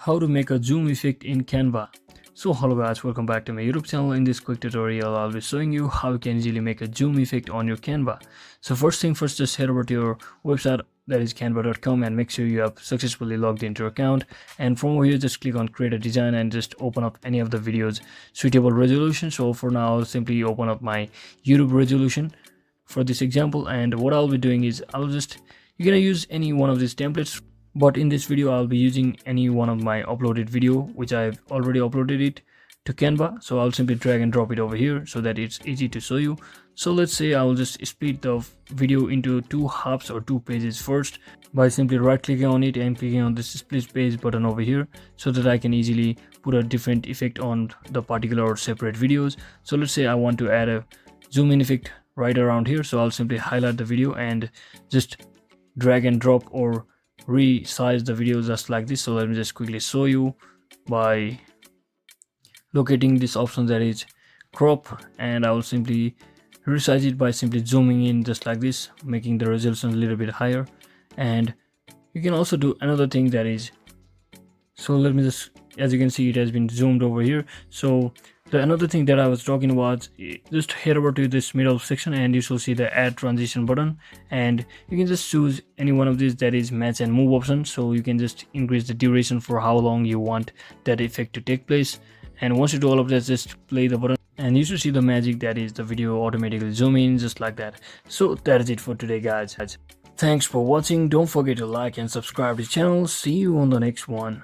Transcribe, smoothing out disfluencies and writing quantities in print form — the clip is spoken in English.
How to make a zoom effect in Canva. So hello guys, welcome back to my YouTube channel. In this quick tutorial I'll be showing you how you can easily make a zoom effect on your Canva. So first thing first, just head over to your website, that is canva.com, and make sure you have successfully logged into your account. And from over here just click on create a design and just open up any of the videos suitable resolution. So for now I'll simply open up my YouTube resolution for this example, and what I'll be doing is you're gonna use any one of these templates, but in this video I'll be using any one of my uploaded video which I've already uploaded it to Canva. So I'll simply drag and drop it over here so that it's easy to show you. So let's say I'll just split the video into two halves or two pages first by simply right clicking on it and clicking on this split page button over here, so that I can easily put a different effect on the particular or separate videos. So let's say I want to add a zoom in effect right around here, so I'll simply highlight the video and just drag and drop or resize the video just like this. So let me just quickly show you by locating this option, that is crop, and I will simply resize it by simply zooming in just like this, making the resolution a little bit higher. And you can also do another thing, that is, so let me just, as you can see, it has been zoomed over here. So another thing that I was talking about, just head over to this middle section and you shall see the add transition button, and you can just choose any one of these, that is match and move option. So you can just increase the duration for how long you want that effect to take place. And once you do all of that, just play the button and you should see the magic, that is the video automatically zoom in just like that. So that is it for today guys. Thanks for watching. Don't forget to like and subscribe to the channel. See you on the next one.